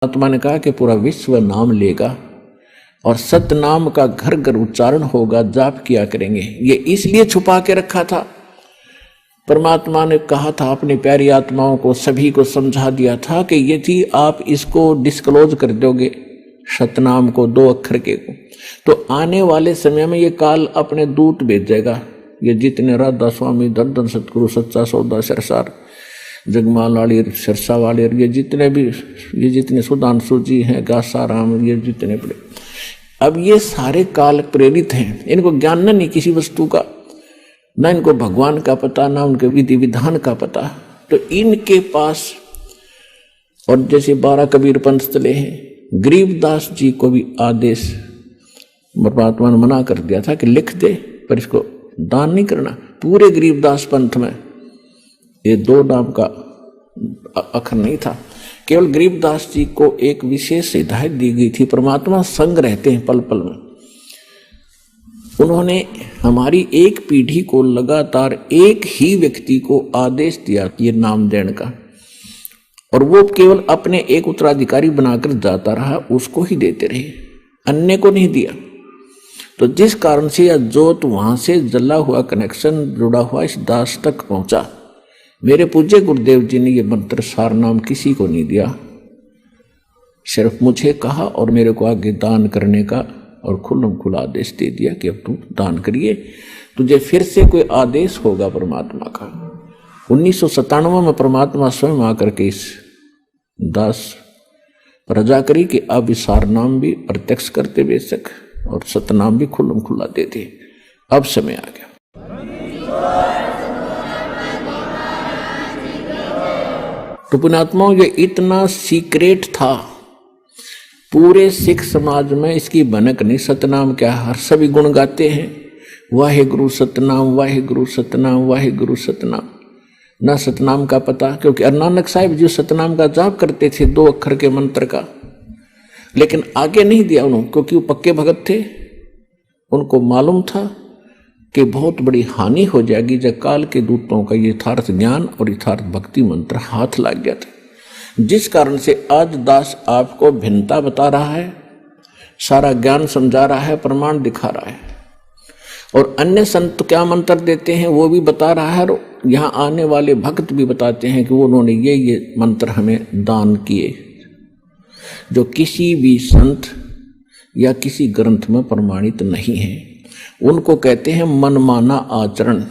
आत्मा ने कहा कि पूरा विश्व नाम लेगा और सतनाम का घर घर उच्चारण होगा, जाप किया करेंगे। ये इसलिए छुपा के रखा था। परमात्मा ने कहा था अपनी प्यारी आत्माओं को, सभी को समझा दिया था कि यदि आप इसको डिस्क्लोज कर दोगे सतनाम को, 2 अक्षर के को, तो आने वाले समय में ये काल अपने दूत भेजेगा। ये जितने राधा स्वामी, दर्दन सतगुरु, सच्चा सौदा, सरसार, जगमाल वाली, सरसा वाले, ये जितने सुधांशु जी हैं, गासाराम, ये जितने बड़े, अब ये सारे काल प्रेरित हैं। इनको ज्ञान नहीं किसी वस्तु का, ना इनको भगवान का पता, ना उनके विधि विधान का पता। तो इनके पास, और जैसे 12 कबीर पंथ चले हैं, गरीबदास जी को भी आदेश परमात्मा ने मना कर दिया था कि लिख दे, पर इसको दान नहीं करना। पूरे गरीबदास पंथ में ये 2 नाम का अक्षर नहीं था। केवल गरीबदास जी को एक विशेष हिदायत दी गई थी। परमात्मा संग रहते हैं पल पल में। उन्होंने हमारी एक पीढ़ी को लगातार एक ही व्यक्ति को आदेश दिया ये नाम देने का, और वो केवल अपने एक उत्तराधिकारी बनाकर जाता रहा, उसको ही देते रहे, अन्य को नहीं दिया। तो जिस कारण से यह जोत वहां से जला हुआ कनेक्शन जुड़ा हुआ इस दास तक पहुंचा। मेरे पूज्य गुरुदेव जी ने यह मंत्र सार नाम किसी को नहीं दिया, सिर्फ मुझे कहा और मेरे को आगे दान करने का और खुल्लम खुला आदेश दे दिया कि अब तू दान करिए, तुझे फिर से कोई आदेश होगा परमात्मा का। 1997 में परमात्मा स्वयं आकर के इस दास रजा करी कि अब इस सार नाम भी प्रत्यक्ष करते बेशक और सतनाम भी खुल्लम खुला देते। अब समय आ गया। तो पुण्यात्माओं, ये इतना सीक्रेट था, पूरे सिख समाज में इसकी भनक नहीं। सतनाम क्या, हर सभी गुण गाते हैं, वाहे गुरु सतनाम, वाहे गुरु सतनाम, वाहे गुरु सतनाम। ना सतनाम का पता, क्योंकि नानक साहिब जी सतनाम का जाप करते थे 2 अक्षर के मंत्र का, लेकिन आगे नहीं दिया उन्होंने, क्योंकि वो पक्के भगत थे। उनको मालूम था कि बहुत बड़ी हानि हो जाएगी जब काल के दूतों का यथार्थ ज्ञान और यथार्थ भक्ति मंत्र हाथ लग गया था। जिस कारण से आज दास आपको भिन्नता बता रहा है, सारा ज्ञान समझा रहा है, प्रमाण दिखा रहा है, और अन्य संत क्या मंत्र देते हैं वो भी बता रहा है, और यहाँ आने वाले भक्त भी बताते हैं कि वो उन्होंने ये मंत्र हमें दान किए, जो किसी भी संत या किसी ग्रंथ में प्रमाणित नहीं है। उनको कहते हैं मनमाना आचरण।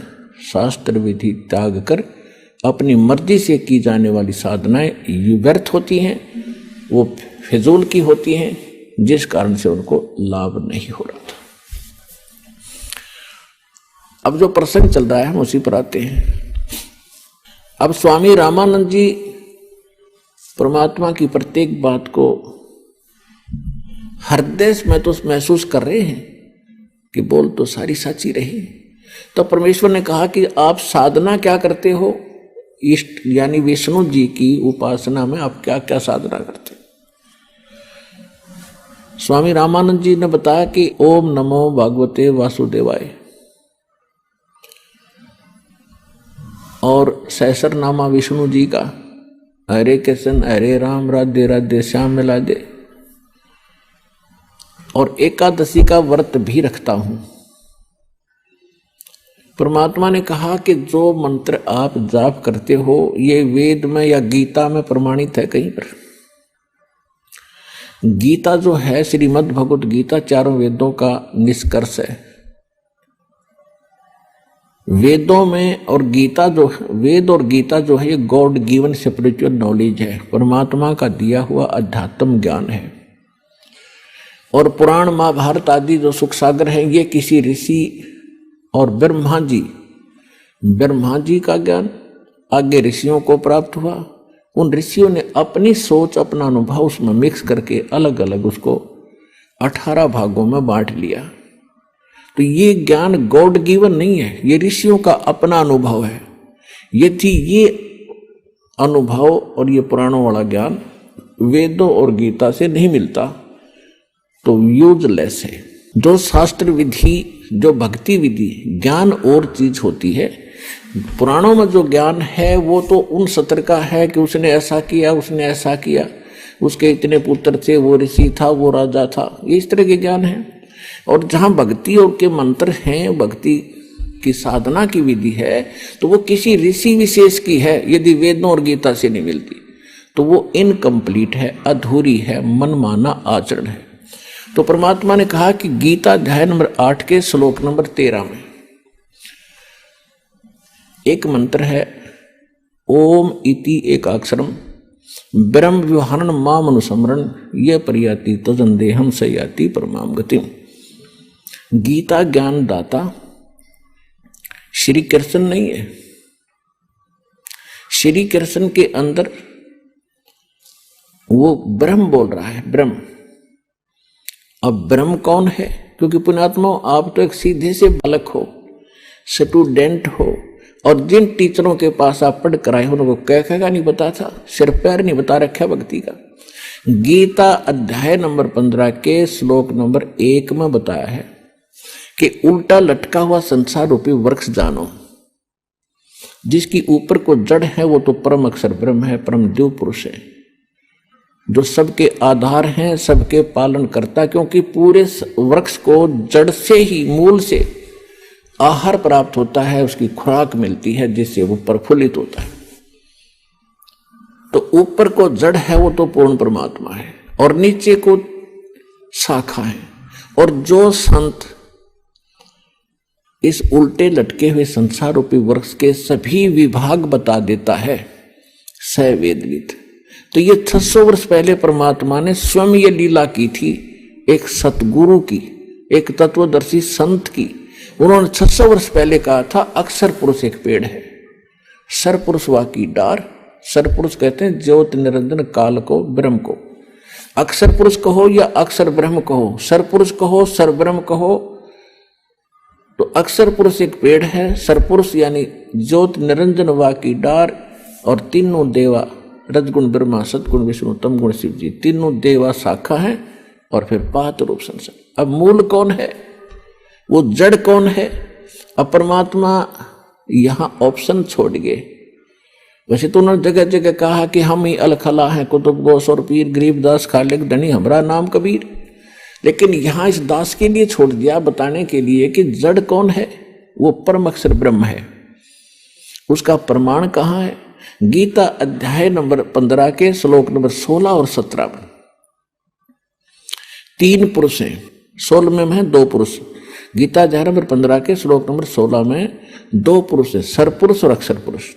शास्त्र विधि त्याग कर अपनी मर्जी से की जाने वाली साधनाएं व्यर्थ होती हैं, वो फिजूल की होती हैं, जिस कारण से उनको लाभ नहीं हो रहा था। अब जो प्रसंग चल रहा है हम उसी पर आते हैं। अब स्वामी रामानंद जी परमात्मा की प्रत्येक बात को हृदय में तो महसूस कर रहे हैं कि बोल तो सारी सच्ची रही। तो परमेश्वर ने कहा कि आप साधना क्या करते हो, इष्ट यानी विष्णु जी की उपासना में आप क्या क्या साधना करते हो। स्वामी रामानंद जी ने बताया कि ओम नमो भगवते वासुदेवाय और सहस्रनामा विष्णु जी का, हरे कृष्ण हरे राम राधे राधे श्याम मिला दे, और एकादशी का व्रत भी रखता हूं। परमात्मा ने कहा कि जो मंत्र आप जाप करते हो ये वेद में या गीता में प्रमाणित है कहीं पर। गीता जो है श्रीमद् भगवत गीता 4 वेदों का निष्कर्ष है। वेदों में और गीता जो वेद और गीता जो है ये गॉड गिवन स्पिरिचुअल नॉलेज है, परमात्मा का दिया हुआ अध्यात्म ज्ञान है। और पुराण महाभारत आदि जो सुख सागर है ये किसी ऋषि और ब्रह्मा जी का ज्ञान आगे ऋषियों को प्राप्त हुआ। उन ऋषियों ने अपनी सोच अपना अनुभव उसमें मिक्स करके अलग अलग उसको 18 भागों में बांट लिया। तो ये ज्ञान गॉड गिवन नहीं है, ये ऋषियों का अपना अनुभव है। यदि ये अनुभव और ये पुराणों वाला ज्ञान वेदों और गीता से नहीं मिलता तो यूजलेस है। जो शास्त्र विधि, जो भक्ति विधि, ज्ञान और चीज होती है। पुराणों में जो ज्ञान है वो तो उन सत्र का है कि उसने ऐसा किया, उसने ऐसा किया। उसके इतने पुत्र थे, वो ऋषि था, वो राजा था, ये इस तरह के ज्ञान है। और जहां भक्ति और के मंत्र हैं, भक्ति की साधना की विधि है, तो वो किसी ऋषि विशेष की है। यदि वेदों और गीता से नहीं मिलती तो वो इनकम्प्लीट है, अधूरी है, मनमाना आचरण है। तो परमात्मा ने कहा कि गीता अध्याय नंबर 8 के श्लोक नंबर 13 में एक मंत्र है, ओम इति एकाक्षरम ब्रह्म व्यवहारण माम अनुसमरण यह परियाति तजन देहम सयाति परमाम गतिम। गीता ज्ञान दाता श्री कृष्ण नहीं है। श्री कृष्ण के अंदर वो ब्रह्म बोल रहा है, ब्रह्म। अब ब्रह्म कौन है? क्योंकि पुण्यात्मा आप तो एक सीधे से बालक हो, स्टूडेंट हो, और जिन टीचरों के पास आप पढ़ कर आए हो उनको कह का नहीं पता था, सिर पैर नहीं बता रखा भक्ति का। गीता अध्याय नंबर 15 के श्लोक नंबर 1 में बताया है कि उल्टा लटका हुआ संसार रूपी वृक्ष जानो, जिसकी ऊपर को जड़ है वो तो परम अक्षर ब्रह्म है, परम देव पुरुष है, जो सबके आधार हैं, सबके पालन करता। क्योंकि पूरे वृक्ष को जड़ से ही, मूल से आहार प्राप्त होता है, उसकी खुराक मिलती है, जिससे वो प्रफुल्लित होता है। तो ऊपर को जड़ है वो तो पूर्ण परमात्मा है, और नीचे को शाखा है। और जो संत इस उल्टे लटके हुए संसार रूपी वृक्ष के सभी विभाग बता देता है, स वेदविद। तो ये 600 वर्ष पहले परमात्मा ने स्वयं ये लीला की थी, एक सतगुरु की, एक तत्वदर्शी संत की। उन्होंने 600 वर्ष पहले कहा था, अक्षर पुरुष एक पेड़ है, सर पुरुष वा की डार। सर पुरुष कहते हैं ज्योत निरंजन काल को, ब्रह्म को। अक्षर पुरुष कहो या अक्षर ब्रह्म कहो, सर पुरुष कहो, सर ब्रह्म कहो, तो अक्षर पुरुष एक पेड़ है, सर पुरुष यानी ज्योत निरंजन वा की डार, और तीनों देवा, रजगुण ब्रह्मा, सतगुण विष्णु, तमगुण शिव जी, तीनों देवा शाखा है, और फिर पात रूप संसार। अब मूल कौन है? वो जड़ कौन है? अब परमात्मा यहां ऑप्शन छोड़ गए। वैसे तो उन्होंने जगह जगह कहा कि हम ही अलखला हैं, कुतुब गोस और पीर, गरीबदास खालिक धनी हमारा नाम कबीर। लेकिन यहां इस दास के लिए छोड़ दिया, बताने के लिए कि जड़ कौन है? वो परम अक्षर ब्रह्म है। उसका प्रमाण कहां है? गीता अध्याय नंबर 15 के श्लोक नंबर 16 और 17 में 3 पुरुष हैं, 16 में है 2 पुरुष। गीता अध्याय नंबर 15 के श्लोक नंबर 16 में 2 पुरुष है, सरपुरुष और अक्षर पुरुष।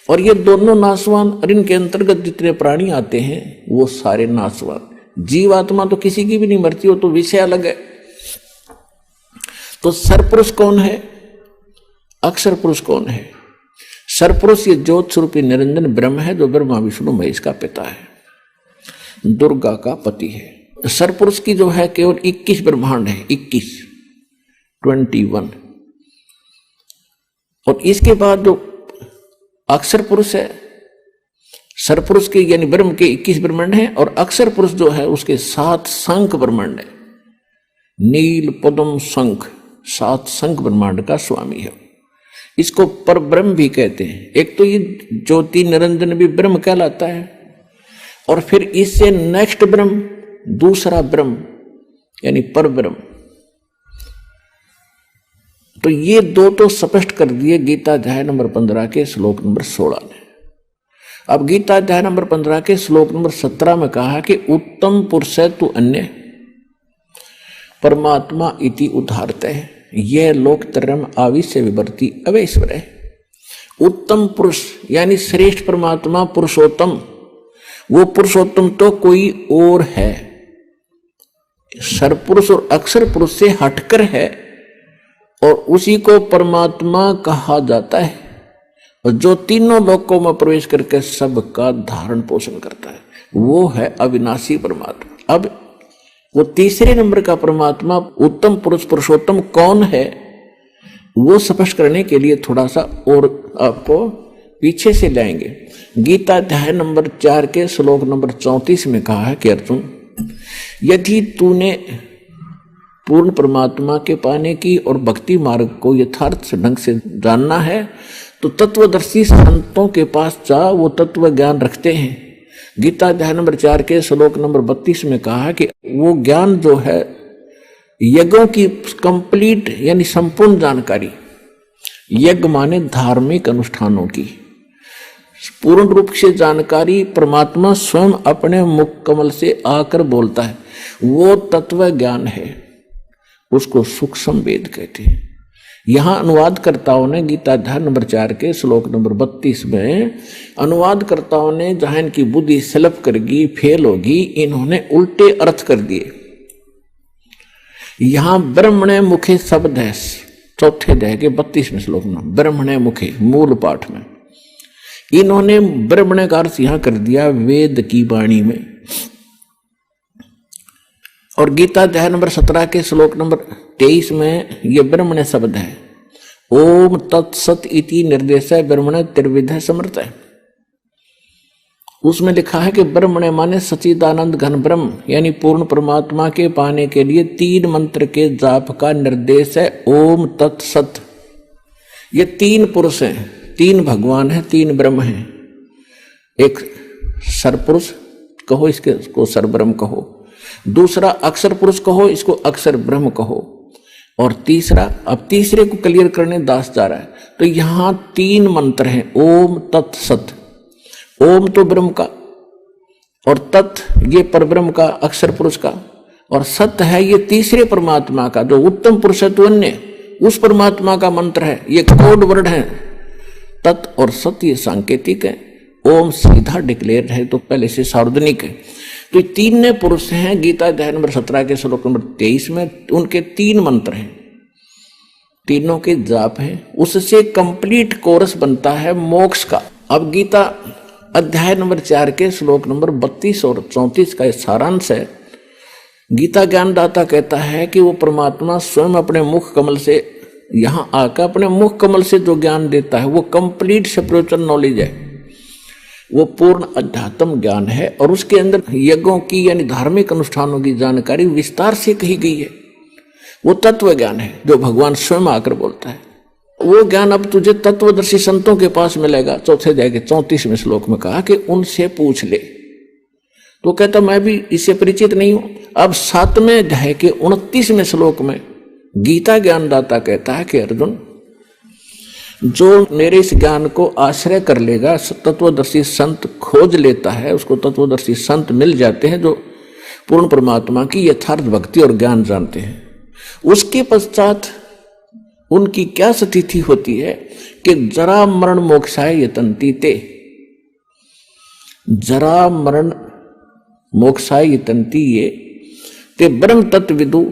और ये दोनों नासवान, और इनके अंतर्गत जितने प्राणी आते हैं वो सारे नासवान। जीवात्मा तो किसी की भी नहीं मरती, हो तो विषय अलग है। तो सरपुरुष कौन है? अक्षर पुरुष कौन है? सरपुरुष ये ज्योत स्वरूपी निरंजन ब्रह्म है, जो ब्रह्मा विष्णु महेश का पिता है, दुर्गा का पति है। सरपुरुष की जो है केवल 21 ब्रह्मांड है, 21। और इसके बाद जो अक्षर पुरुष है, सरपुरुष के यानी ब्रह्म के 21 ब्रह्मांड है, और अक्षर पुरुष जो है उसके 7 शंख ब्रह्मांड है। नील पद्म शंख, 7 शंख ब्रह्मांड का स्वामी है। इसको पर ब्रह्म भी कहते हैं। एक तो ये ज्योति निरंजन भी ब्रह्म कहलाता है, और फिर इससे नेक्स्ट ब्रह्म, दूसरा ब्रह्म यानी पर ब्रह्म। तो ये 2 तो स्पष्ट कर दिए गीता अध्याय नंबर 15 के श्लोक नंबर 16 ने। अब गीता अध्याय नंबर 15 के श्लोक नंबर 17 में कहा कि उत्तम पुरुष तु अन्य परमात्मा इति उदाहरते है, यह लोकत्रयम् आविश्य विवर्ती अवैश्वर है। उत्तम पुरुष यानी श्रेष्ठ परमात्मा, पुरुषोत्तम, वो पुरुषोत्तम तो कोई और है, सरपुरुष और अक्षर पुरुष से हटकर है, और उसी को परमात्मा कहा जाता है, और जो तीनों लोकों में प्रवेश करके सबका धारण पोषण करता है, वो है अविनाशी परमात्मा। अब वो तीसरे नंबर का परमात्मा उत्तम पुरुष पुरुषोत्तम कौन है, वो स्पष्ट करने के लिए थोड़ा सा और आपको पीछे से लाएंगे। गीता अध्याय नंबर 4 के श्लोक नंबर 34 में कहा है कि अर्जुन, यदि तूने पूर्ण परमात्मा के पाने की और भक्ति मार्ग को यथार्थ ढंग से जानना है, तो तत्वदर्शी संतों के पास जा, वो तत्व ज्ञान रखते हैं। गीता अध्याय नंबर 4 के श्लोक नंबर 32 में कहा कि वो ज्ञान जो है यज्ञों की कंप्लीट यानी संपूर्ण जानकारी, यज्ञ माने धार्मिक अनुष्ठानों की पूर्ण रूप से जानकारी परमात्मा स्वयं अपने मुख कमल से आकर बोलता है, वो तत्व ज्ञान है, उसको सूक्ष्म वेद कहते हैं। यहां अनुवादकर्ताओं ने गीता अध्याय नंबर 4 के श्लोक नंबर 32 में अनुवादकर्ताओं ने जहां इनकी बुद्धि स्लप करेगी, फेल होगी, इन्होंने उल्टे अर्थ कर दिए। यहां ब्रह्मणे मुखे शब्द है, चौथे अध्याय के 32वें श्लोक में ब्रह्मणे मुखे मूल पाठ में इन्होंने ब्रह्मणे का अर्थ यहां कर दिया वेद की वाणी में। और गीता अध्याय नंबर 17 के श्लोक नंबर 23 में ये ब्रह्मणे शब्द है, ओम तत्सत इति निर्देश ब्रह्मणे त्रिविध समर्थ है। उसमें लिखा है कि ब्रह्मणे माने सच्चिदानंद घन ब्रह्म यानी पूर्ण परमात्मा के पाने के लिए 3 मंत्र के जाप का निर्देश है, ओम तत्सत। ये 3 पुरुष हैं, 3 भगवान हैं, 3 ब्रह्म हैं। एक सरपुरुष कहो, इसको सरब्रह्म कहो, दूसरा अक्षर पुरुष कहो, इसको अक्षर ब्रह्म कहो, और तीसरा, अब तीसरे को क्लियर करने दास जा रहा है। तो यहां 3 मंत्र हैं, ओम तत्सत। ओम तो ब्रह्म का, और तत् ये परब्रह्म का, अक्षर पुरुष का, और सत है ये तीसरे परमात्मा का जो उत्तम पुरुषत्वन्य उस परमात्मा का मंत्र है। ये कोड वर्ड है, तत् और सत ये सांकेतिक है, ओम सीधा डिक्लेयर है तो पहले से सार्वजनिक है। तो 3 पुरुष हैं। गीता अध्याय नंबर 17 के श्लोक नंबर 23 में उनके 3 मंत्र हैं, तीनों के जाप हैं, उससे कंप्लीट कोर्स बनता है मोक्ष का। अब गीता अध्याय नंबर 4 के श्लोक नंबर 32 और 34 का सारांश है। गीता ज्ञानदाता कहता है कि वो परमात्मा स्वयं अपने मुख कमल से यहां आकर अपने मुख कमल से जो ज्ञान देता है वो कंप्लीट स्पिरिचुअल नॉलेज है, वो पूर्ण अध्यात्म ज्ञान है, और उसके अंदर यज्ञों की यानी धार्मिक अनुष्ठानों की जानकारी विस्तार से कही गई है। वो तत्व ज्ञान है जो भगवान स्वयं आकर बोलता है। वो ज्ञान अब तुझे तत्वदर्शी संतों के पास मिलेगा। चौथे अध्याय के 34वें श्लोक में कहा कि उनसे पूछ ले। तो कहता मैं भी इससे परिचित नहीं हूं। अब 7वें अध्याय के 29वें श्लोक में गीता ज्ञानदाता कहता है कि अर्जुन, जो मेरे इस ज्ञान को आश्रय कर लेगा, तत्वदर्शी संत खोज लेता है, उसको तत्वदर्शी संत मिल जाते हैं जो पूर्ण परमात्मा की यथार्थ भक्ति और ज्ञान जानते हैं। उसके पश्चात उनकी क्या स्थिति होती है कि जरा मरण मोक्षाय यतन्ति ते, जरा मरण मोक्षाय यतन्ति ये ते ब्रह्म तत्विदु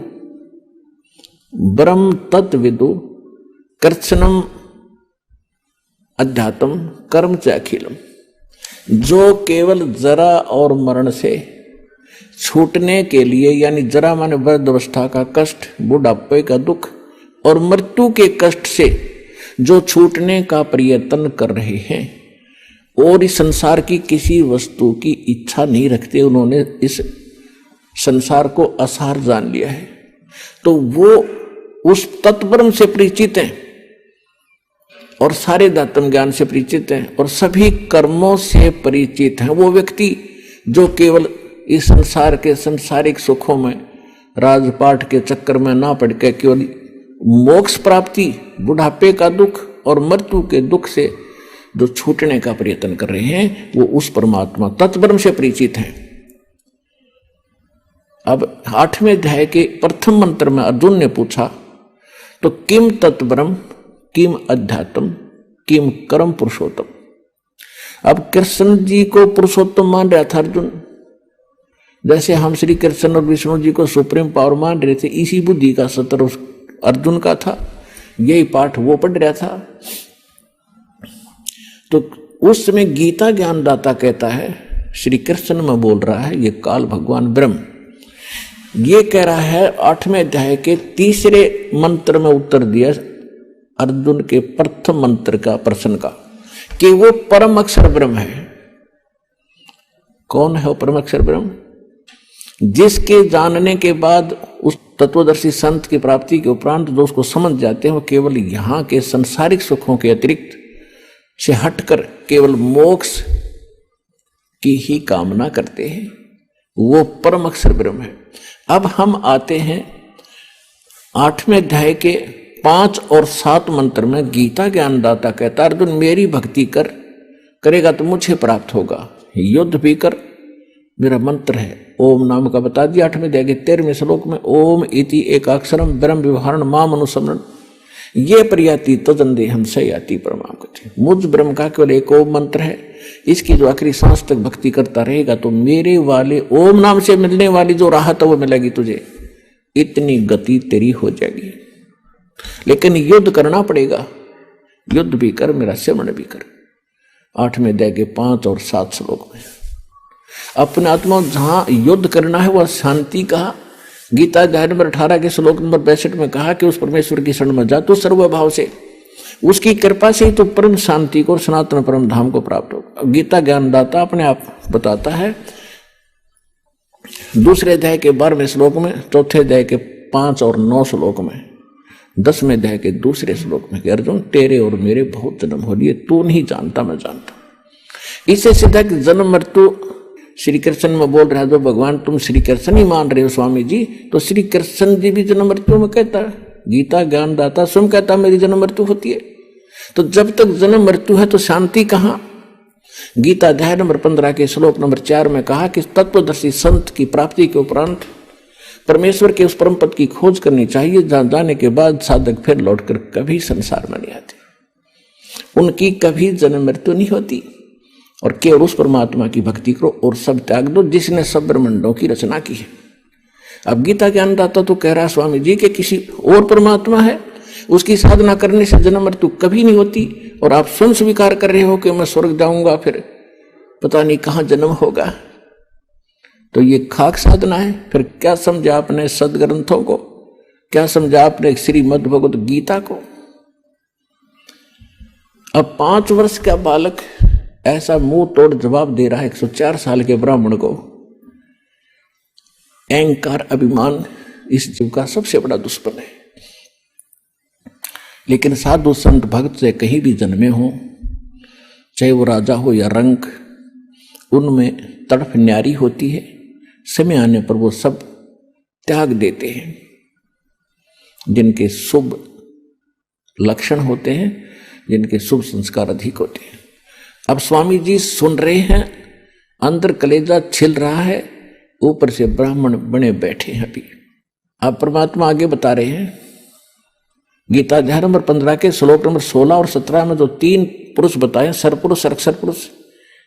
कृत्स्नम अध्यात्म कर्म च अखिलम। जो केवल जरा और मरण से छूटने के लिए यानी जरा माने वृद्धावस्था का कष्ट, बुढ़ापे का दुख और मृत्यु के कष्ट से जो छूटने का प्रयत्न कर रहे हैं और इस संसार की किसी वस्तु की इच्छा नहीं रखते, उन्होंने इस संसार को असार जान लिया है, तो वो उस तत्ब्रह्म से परिचित हैं और सारे दातम ज्ञान से परिचित हैं और सभी कर्मों से परिचित हैं। वो व्यक्ति जो केवल इस संसार के संसारिक सुखों में राजपाट के चक्कर में ना पड़ के केवल मोक्ष प्राप्ति, बुढ़ापे का दुख और मृत्यु के दुख से जो छूटने का प्रयत्न कर रहे हैं, वो उस परमात्मा तत्ब्रह्म से परिचित हैं। अब 8वें अध्याय के प्रथम मंत्र में अर्जुन ने पूछा, तो किम तत्ब्रह्म किम अध्यात्म किम कर्म पुरुषोत्तम। अब कृष्ण जी को पुरुषोत्तम मान रहा था अर्जुन, जैसे हम श्री कृष्ण और विष्णु जी को सुप्रीम पावर मान रहे थे, इसी बुद्धि का सत्र अर्जुन का था, यही पाठ वो पढ़ रहा था। तो उस समय गीता ज्ञानदाता कहता है, श्री कृष्ण में बोल रहा है, ये काल भगवान ब्रह्म ये कह रहा है 8वें अध्याय के 3रे मंत्र में उत्तर दिया अर्जुन के प्रथम मंत्र का प्रश्न का कि वो परम अक्षर ब्रह्म है। कौन है वो परम अक्षर ब्रह्म? जिसके जानने के बाद उस तत्वदर्शी संत की प्राप्ति के उपरांत जो उसको समझ जाते हैं, वो केवल यहाँ के सांसारिक सुखों के अतिरिक्त से हटकर केवल मोक्ष की ही कामना करते हैं, वो परम अक्षर ब्रह्म है। अब हम आते हैं 8वें अध्याय के 5 और 7 मंत्र में। गीता ज्ञानदाता कहता अर्जुन मेरी भक्ति करेगा तो मुझे प्राप्त होगा, युद्ध भी कर, मेरा मंत्र है ओम नाम का बता दिया। 8वें अध्याय के 13वें श्लोक में ओम इति एकाक्षरम ब्रह्म व्यवहारण माम अनुसमरण ये प्रयाति तजंदे हम सयाति परमाम कहते। मुझ ब्रह्म का केवल एक ओम मंत्र है, इसकी जो आखिरी सांस तक भक्ति करता रहेगा तो मेरे वाले ओम नाम से मिलने वाली जो राहत है वो मिलेगी तुझे, इतनी गति तेरी हो जाएगी। लेकिन युद्ध करना पड़ेगा, युद्ध भी कर, मेरा सेवन भी कर। 8वें अध्याय के 5 और 7 श्लोक में अपने आत्मा जहां युद्ध करना है वह शांति कहा। गीता अध्याय नंबर 18 के श्लोक नंबर 62 में कहा कि उस परमेश्वर की शरण में जा तो सर्वभाव से, उसकी कृपा से ही तो परम शांति को और सनातन परम धाम को प्राप्त होगा। गीता ज्ञानदाता अपने आप बताता है 2 अध्याय के 12वें श्लोक में, 4 अध्याय के 5 और 9 श्लोक में, 10वें अध्याय के 2 श्लोक में कि अर्जुन तेरे और मेरे बहुत जन्म हो लिए, तू नहीं जानता मैं जानता। इससे सीधा कि जन्म मृत्यु श्री कृष्ण में बोल रहा है, जो भगवान तुम श्री कृष्ण ही मान रहे हो स्वामी जी, तो श्री कृष्ण जी भी जन्म मृत्यु में कहता है। गीता ज्ञानदाता स्वयं कहता मेरी जन्म मृत्यु होती है। तो जब तक जन्म मृत्यु है तो शांति कहाँ। गीता अध्याय नंबर 15 के श्लोक नंबर 4 में कहा कि तत्वदर्शी संत की प्राप्ति के उपरांत परमेश्वर के उस परम पद की खोज करनी चाहिए, जहां जाने के बाद साधक फिर लौटकर कभी संसार में नहीं आते, उनकी कभी जन्म मृत्यु नहीं होती। और केवल उस परमात्मा की भक्ति करो और सब त्याग दो जिसने सब ब्रह्मांडों की रचना की है। अब गीता ज्ञानदाता तो कह रहा स्वामी जी कि किसी और परमात्मा है, उसकी साधना करने से जन्म मृत्यु कभी नहीं होती, और आप स्वयं स्वीकार कर रहे हो कि मैं स्वर्ग जाऊंगा फिर पता नहीं कहां जन्म होगा। तो ये खाक साधना है। फिर क्या समझा आपने सदग्रंथों को, क्या समझा आपने श्रीमद् भगवत गीता को। अब 5 वर्ष का बालक ऐसा मुंह तोड़ जवाब दे रहा है 104 साल के ब्राह्मण को। अहंकार अभिमान इस जीव का सबसे बड़ा दुश्मन है। लेकिन साधु संत भक्त से कहीं भी जन्मे हो, चाहे वो राजा हो या रंक, उनमें तड़फ न्यारी होती है। समय आने पर वो सब त्याग देते हैं जिनके शुभ लक्षण होते हैं, जिनके शुभ संस्कार अधिक होते हैं। अब स्वामी जी सुन रहे हैं, अंदर कलेजा छिल रहा है, ऊपर से ब्राह्मण बने बैठे हैं। अभी अब परमात्मा आगे बता रहे हैं। गीता अध्याय नंबर 15 के श्लोक नंबर 16 और 17 में जो 3 पुरुष बताए, सरपुरुष अक्षर पुरुष,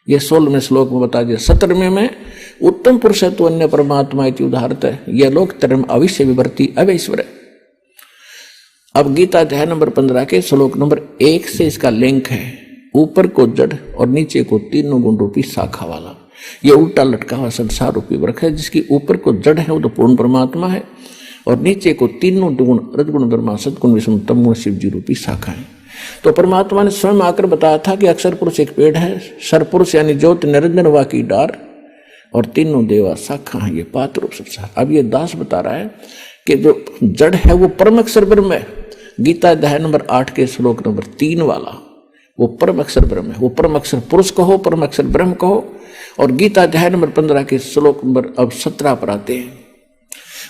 ये 16वें श्लोक में बता दिया। 17वें में उत्तम पुरुष है तो अन्य परमात्मा इति उदाहरत है, यह लोक धर्म अविश्य विवर्ती अवैश्वर। अब गीता अध्याय नंबर 15 के श्लोक नंबर 1 से इसका लिंक है। ऊपर को जड़ और नीचे को 3 गुण रूपी शाखा वाला, ये उल्टा लटका हुआ संसार रूपी वृक्ष है, जिसकी ऊपर को जड़ है वो तो पूर्ण परमात्मा है, और नीचे को 3 गुण रजगुण ब्रह्मा सदगुण विष्णु तमगुण शिव जी रूपी शाखा है। तो परमात्मा ने स्वयं आकर बताया था कि अक्षर पुरुष एक पेड़ है, सरपुरुष यानी ज्योति निरंजन वा की डार, और 3 देवा शाखा है, ये पात्र रूप संसार। अब ये दास बता रहा है कि जो जड़ है वो परम अक्षर ब्रह्म है। गीता अध्याय नंबर 8 के श्लोक नंबर 3 वाला वो परम अक्षर ब्रह्म है। वो परम अक्षर पुरुष कहो, परम अक्षर ब्रह्म कहो। और गीता अध्याय नंबर 15 के श्लोक नंबर अब 17 पर आते हैं।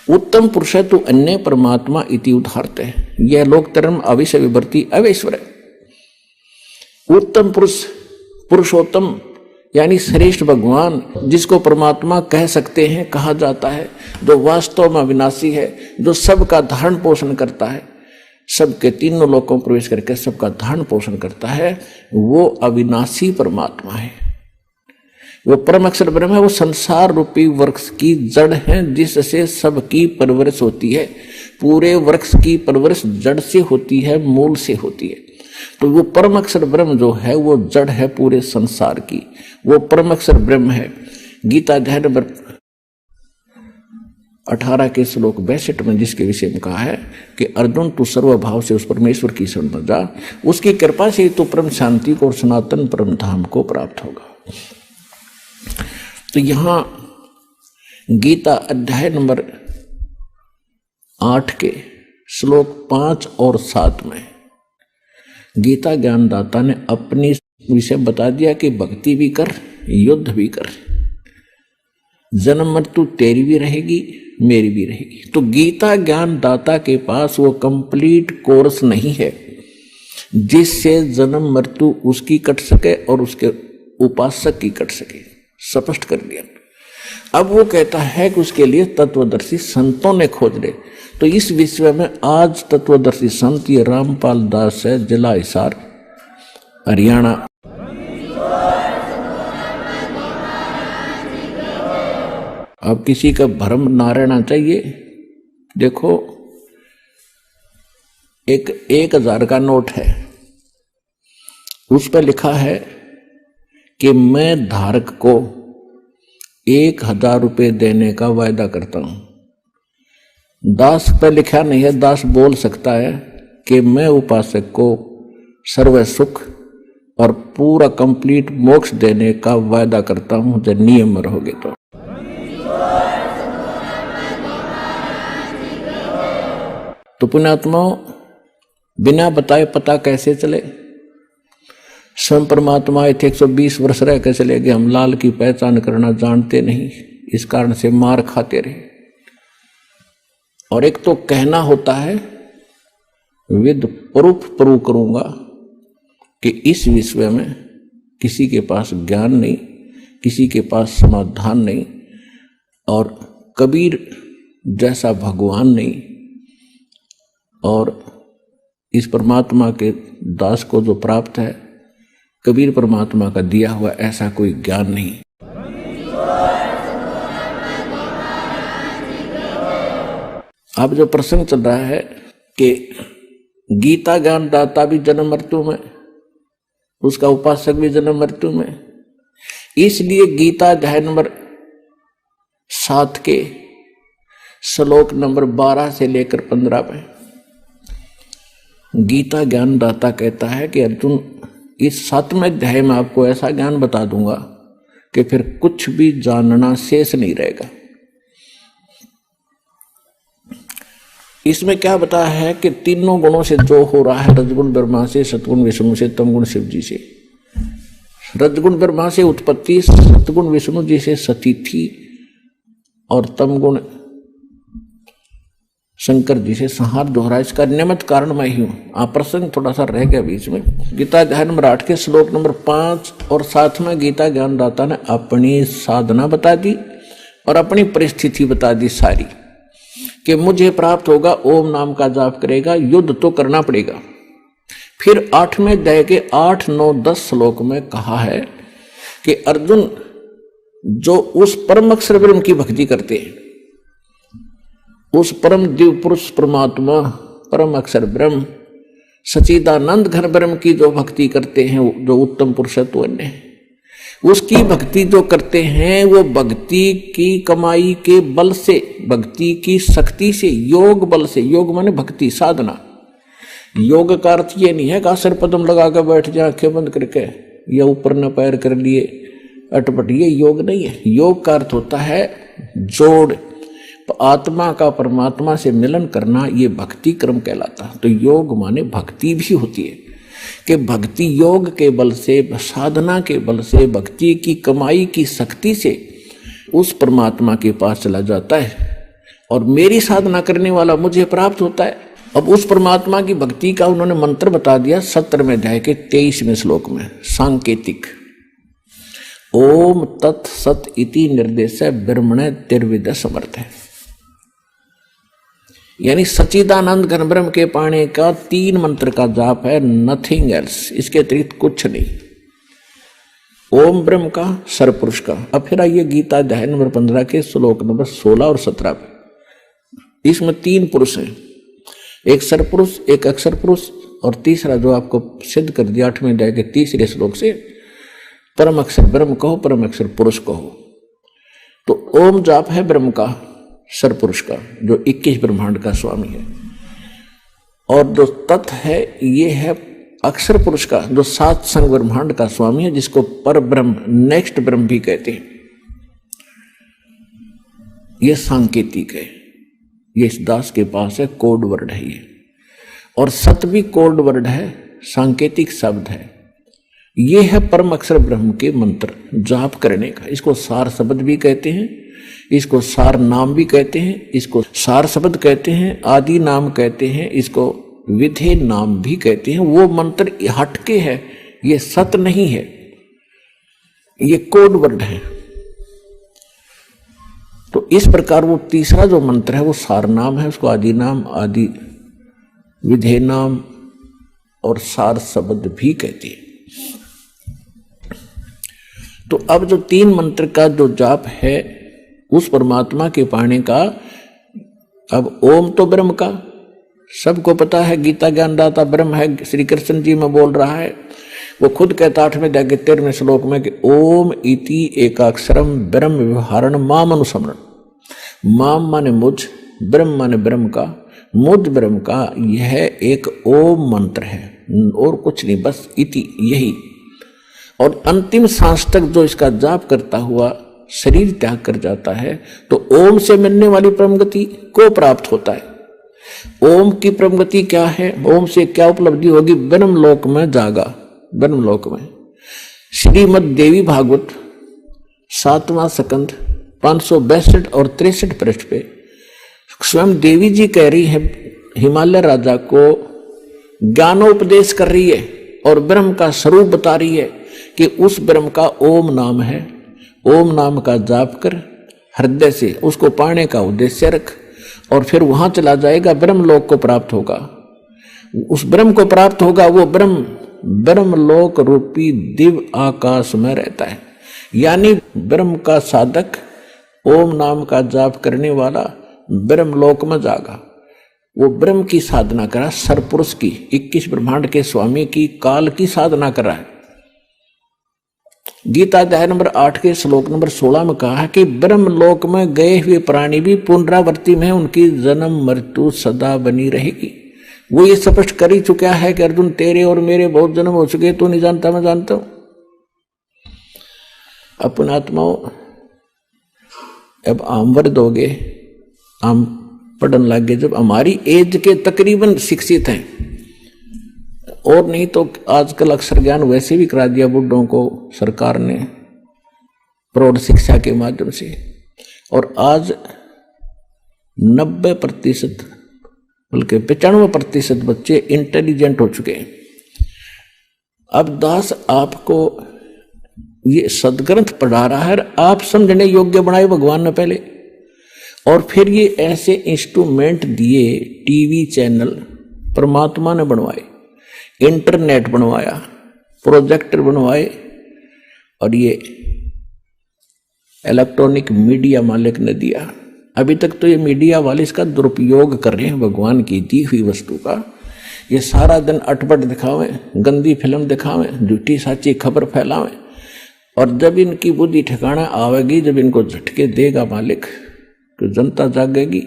उत्तम पुरुष है तो अन्य परमात्मा इति उदाहरत है, यह लोक धर्म अविश्य विवर्ती अवैश्वर है। उत्तम पुरुष, पुरुषोत्तम यानी श्रेष्ठ भगवान, जिसको परमात्मा कह सकते हैं, कहा जाता है, जो वास्तव में अविनाशी है, जो सबका धारण पोषण करता है, सबके 3 लोकों में प्रवेश करके सबका धारण पोषण करता है, वो अविनाशी परमात्मा है। वो परम अक्षर ब्रह्म है। वो संसार रूपी वृक्ष की जड़ है, जिससे सबकी परवरिश होती है। पूरे वृक्ष की परवरिश जड़ से होती है, मूल से होती है। तो वो परम अक्षर ब्रह्म जो है वो जड़ है पूरे संसार की, वो परम अक्षर ब्रह्म है। गीता अध्याय नंबर 18 के श्लोक 62 में जिसके विषय में कहा है कि अर्जुन तू सर्वभाव से उस परमेश्वर की शरण में जा, उसकी कृपा से तू परम शांति को और सनातन परम धाम को प्राप्त होगा। तो यहां गीता अध्याय नंबर 8 के श्लोक 5 और 7 में गीता ज्ञानदाता ने अपनी विषय बता दिया कि भक्ति भी कर, युद्ध भी कर, जन्म मृत्यु तेरी भी रहेगी, मेरी भी रहेगी। तो गीता ज्ञान दाता के पास वो कंप्लीट कोर्स नहीं है जिससे जन्म मृत्यु उसकी कट सके और उसके उपासक की कट सके। स्पष्ट कर दिया। अब वो कहता है कि उसके लिए तत्वदर्शी संतों ने खोज ले। तो इस विषय में आज तत्वदर्शी संत ये रामपाल दास है, जिला हिसार, हरियाणा। अब किसी का भ्रम ना रहना चाहिए। देखो, एक 1000 का नोट है, उस पर लिखा है कि मैं धारक को 1000 रुपये देने का वायदा करता हूं। दास पर लिखा नहीं है, दास बोल सकता है कि मैं उपासक को सर्व सुख और पूरा कंप्लीट मोक्ष देने का वायदा करता हूं जब नियम में रहोगे तो पुण्यात्माओं, बिना बताए पता कैसे चले? स्वयं परमात्मा आए थे, 120 वर्ष रह के चले गए। हम लाल की पहचान करना जानते नहीं, इस कारण से मार खाते रहे। और एक तो कहना होता है, विद प्रूफ प्रूव करूंगा कि इस विषय में किसी के पास ज्ञान नहीं, किसी के पास समाधान नहीं, और कबीर जैसा भगवान नहीं, और इस परमात्मा के दास को जो प्राप्त है, कबीर परमात्मा का दिया हुआ ऐसा कोई ज्ञान नहीं। अब जो प्रसंग चल रहा है कि गीता ज्ञान दाता भी जन्म मृत्यु में, उसका उपासक भी जन्म मृत्यु में, इसलिए गीता अध्याय नंबर 7 के श्लोक नंबर 12 से लेकर 15 में गीता ज्ञान दाता कहता है कि अर्जुन, इस 7वें अध्याय में आपको ऐसा ज्ञान बता दूंगा कि फिर कुछ भी जानना शेष नहीं रहेगा। इसमें क्या बताया है कि तीनों गुणों से जो हो रहा है, रजगुण ब्रह्मा से, सतगुण विष्णु से, तमगुण शिव जी से। रजगुण ब्रह्मा से उत्पत्ति, सतगुण विष्णु जी से सतीथि, और तमगुण शंकर जी से संहार दोहरा। इसका निमित्त कारण मैं ही हूं। आप प्रसंग थोड़ा सा रह गया बीच में। गीता अध्याय नंबर 8 के श्लोक नंबर 5 और 7 में गीता ज्ञानदाता ने अपनी साधना बता दी और अपनी परिस्थिति बता दी सारी, कि मुझे प्राप्त होगा, ओम नाम का जाप करेगा, युद्ध तो करना पड़ेगा। फिर 8वें अध्याय के 8, 9, 10 श्लोक में कहा है कि अर्जुन, जो उस परम अक्षर ब्रह्म की भक्ति करते हैं, उस परम दिव्य पुरुष परमात्मा परम अक्षर ब्रह्म सच्चिदानंद घन ब्रह्म की जो भक्ति करते हैं, जो उत्तम पुरुषत्व है, उसकी भक्ति जो करते हैं, वो भक्ति की कमाई के बल से, भक्ति की शक्ति से, योग बल से, योग माने भक्ति साधना। योग का अर्थ ये नहीं है कि सिर पदम लगा कर बैठ जाए आंखें बंद करके, या ऊपर न पैर कर लिए अटपट, ये योग नहीं है। योग का अर्थ होता है जोड़, आत्मा का परमात्मा से मिलन करना, ये भक्ति क्रम कहलाता। तो योग माने भक्ति भी होती है कि भक्ति योग के बल से, साधना के बल से, भक्ति की कमाई की शक्ति से उस परमात्मा के पास चला जाता है, और मेरी साधना करने वाला मुझे प्राप्त होता है। अब उस परमात्मा की भक्ति का उन्होंने मंत्र बता दिया 17वें अध्याय के 23वें श्लोक में, सांकेतिक। ओम तत् सत इति निर्देश ब्रह्मण तिर्विद समर्थ है, यानी सच्चिदानंद घन ब्रह्म के पाने का 3 मंत्र का जाप है, नथिंग एल्स, इसके अतिरिक्त कुछ नहीं। ओम ब्रह्म का, सरपुरुष का। अब फिर आइए गीता अध्याय नंबर 15 के श्लोक नंबर 16 और 17 पे। इसमें 3 पुरुष हैं, एक सरपुरुष, एक अक्षर पुरुष, और तीसरा जो आपको सिद्ध कर दिया 8वें अध्याय के 3रे श्लोक से, परम अक्षर ब्रह्म कहो, परम अक्षर पुरुष कहो। तो ओम जाप है ब्रह्म का, सरपुरुष का, जो 21 ब्रह्मांड का स्वामी है, और जो तत् है ये है अक्षर पुरुष का, जो 7 संग ब्रह्मांड का स्वामी है, जिसको पर ब्रह्म, नेक्स्ट ब्रह्म भी कहते हैं। ये सांकेतिक है, ये इस दास के पास है, कोड वर्ड है ये। और सत भी कोड वर्ड है, सांकेतिक शब्द है। ये है परम अक्षर ब्रह्म के मंत्र जाप करने का। इसको सार शब्द भी कहते हैं, इसको सार नाम भी कहते हैं, इसको सार शब्द कहते हैं, आदि नाम कहते हैं, इसको विधेय नाम भी कहते हैं। वो मंत्र हटके है, ये सत नहीं है, ये कोड वर्ड है। तो इस प्रकार वो तीसरा जो मंत्र है वो सार नाम है, उसको आदि नाम, आदि विधेय नाम और सार शब्द भी कहते हैं। तो अब जो 3 मंत्र का जो जाप है उस परमात्मा के पाने का, अब ओम तो ब्रह्म का सबको पता है, गीता ज्ञानदाता ब्रह्म है, श्री कृष्ण जी में बोल रहा है। वो खुद कहता 8वें अध्याय के 13वें श्लोक में कि ओम इति एकाक्षरम ब्रह्म व्यवहारण माम अनुसमरण। माम माने मुझ, ब्रह्म माने ब्रह्म का, मुझ ब्रह्म का यह एक ओम मंत्र है और कुछ नहीं, बस इति यही। और अंतिम सांस तक जो इसका जाप करता हुआ शरीर त्याग कर जाता है तो ओम से मिलने वाली परम गति को प्राप्त होता है। ओम की परम गति क्या है, ओम से क्या उपलब्धि होगी? ब्रह्मलोक में जागा, ब्रह्मलोक में। श्रीमद् देवी भागवत 7वां स्कंध 562 और 63 पृष्ठ पे स्वयं देवी जी कह रही है, हिमालय राजा को ज्ञानोपदेश कर रही है और ब्रह्म का स्वरूप बता रही है कि उस ब्रह्म का ओम नाम है। ओम नाम का जाप कर हृदय से उसको पाने का उद्देश्य रख और फिर वहां चला जाएगा, ब्रह्मलोक को प्राप्त होगा। उस ब्रह्म को प्राप्त होगा, वो ब्रह्मलोक रूपी दिव्य आकाश में रहता है। यानी ब्रह्म का साधक, ओम नाम का जाप करने वाला ब्रह्मलोक में जागा। वो ब्रह्म की साधना करा, सरपुरुष की, 21 ब्रह्मांड के स्वामी की, काल की साधना करा है। गीता अध्याय नंबर 8 के श्लोक नंबर 16 में कहा है कि ब्रह्मलोक में गए हुए प्राणी भी पुनरावृत्ति में उनकी जन्म मृत्यु सदा बनी रहेगी। वो ये स्पष्ट कर ही चुका है कि अर्जुन तेरे और मेरे बहुत जन्म हो चुके, तू नहीं जानता मैं जानता हूं। अपन आत्माओं अब आमवर दोगे, आम पढ़न लगे जब हमारी एज के तकरीबन शिक्षित हैं, और नहीं तो आजकल अक्षर ज्ञान वैसे भी करा दिया बुड्ढों को सरकार ने प्रौढ़ शिक्षा के माध्यम से, और आज 90% बल्कि 95% बच्चे इंटेलिजेंट हो चुके हैं। अब दास आपको ये सदग्रंथ पढ़ा रहा है, आप समझने योग्य बनाए भगवान ने पहले, और फिर ये ऐसे इंस्ट्रूमेंट दिए, टीवी चैनल परमात्मा ने बनवाए, इंटरनेट बनवाया, प्रोजेक्टर बनवाए, और ये इलेक्ट्रॉनिक मीडिया मालिक ने दिया। अभी तक तो ये मीडिया वाले इसका दुरुपयोग कर रहे हैं भगवान की दी हुई वस्तु का। ये सारा दिन अटपट दिखावें, गंदी फिल्म दिखावें, झूठी साची खबर फैलावें, और जब इनकी बुद्धि ठिकाना आवेगी, जब इनको झटके देगा मालिक, तो जनता जागेगी।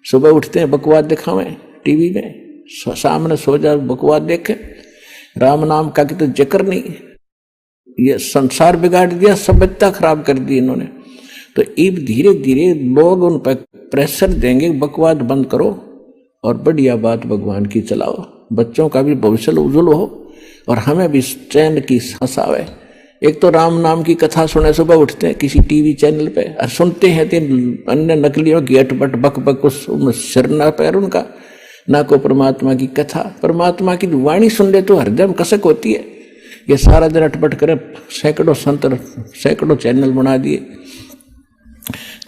सुबह उठते हैं बकवास दिखावें टीवी में, सामने सो जा बकवास देखे, राम नाम का कि तो जिक्र नहीं। ये संसार बिगाड़ दिया, सभ्यता खराब कर दी इन्होंने। तो अब धीरे धीरे लोग उन पर प्रेशर देंगे, बकवास बंद करो और बढ़िया बात भगवान की चलाओ, बच्चों का भी भविष्य उज्जवल हो और हमें भी चैन की सांस आवे। एक तो राम नाम की कथा सुने, सुबह उठते हैं किसी टीवी चैनल पे और सुनते हैं तीन अन्य नकलियों की अटपट बक बक, उस सिर ना पैर उनका, ना को परमात्मा की कथा, परमात्मा की वाणी सुन ले तो हृदय में कसक होती है। ये सारा दिन अटपट करे, सैकड़ों संत, सैकड़ों चैनल बना दिए।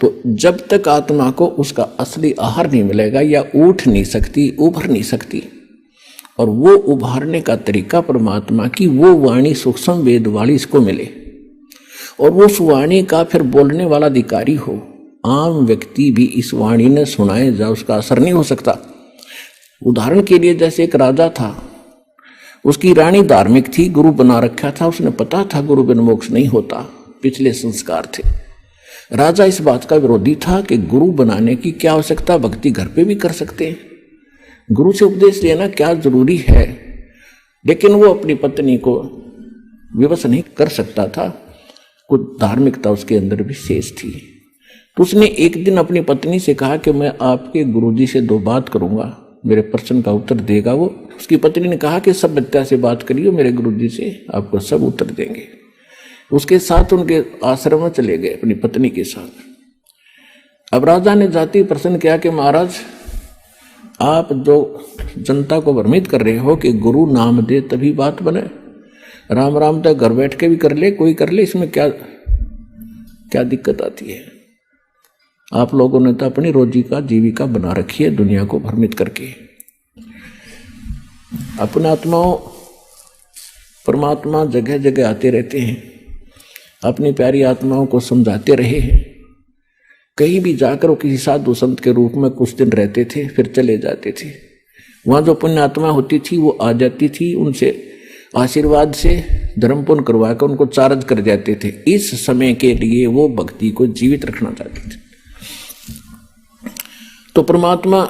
तो जब तक आत्मा को उसका असली आहार नहीं मिलेगा या उठ नहीं सकती, उभर नहीं सकती, और वो उभारने का तरीका परमात्मा की वो वाणी सूक्ष्म वेद वाली इसको मिले, और वो उस वाणी का फिर बोलने वाला अधिकारी हो। आम व्यक्ति भी इस वाणी ने सुनाए जा उसका असर नहीं हो सकता। उदाहरण के लिए जैसे एक राजा था, उसकी रानी धार्मिक थी, गुरु बना रखा था, उसने पता था गुरु बिन मोक्ष नहीं होता, पिछले संस्कार थे। राजा इस बात का विरोधी था कि गुरु बनाने की क्या आवश्यकता, भक्ति घर पे भी कर सकते हैं, गुरु से उपदेश लेना क्या जरूरी है। लेकिन वो अपनी पत्नी को विवश नहीं कर सकता था, कुछ धार्मिकता उसके अंदर भी शेष थी। तो उसने एक दिन अपनी पत्नी से कहा कि मैं आपके गुरुजी से 2 बात करूंगा, मेरे प्रश्न का उत्तर देगा वो। उसकी पत्नी ने कहा कि सभ्यता से बात करिए मेरे गुरुजी से, आपको सब उत्तर देंगे। उसके साथ उनके आश्रम में चले गए अपनी पत्नी के साथ। अब राजा ने जाति प्रश्न किया कि महाराज, आप जो जनता को भ्रमित कर रहे हो कि गुरु नाम दे तभी बात बने, राम राम तो घर बैठ के भी कर ले, कोई कर ले, इसमें क्या क्या दिक्कत आती है? आप लोगों ने तो अपनी रोजी का जीविका बना रखी है दुनिया को भ्रमित करके। अपना आत्माओं परमात्मा जगह जगह आते रहते हैं, अपनी प्यारी आत्माओं को समझाते रहे हैं। कहीं भी जाकर वो किसी साधु संत के रूप में कुछ दिन रहते थे, फिर चले जाते थे। वहाँ जो पुण्य आत्मा होती थी वो आ जाती थी, उनसे आशीर्वाद से धर्म पुण्य करवा कर उनको चार्ज कर जाते थे। इस समय के लिए वो भक्ति को जीवित रखना चाहते थे। तो परमात्मा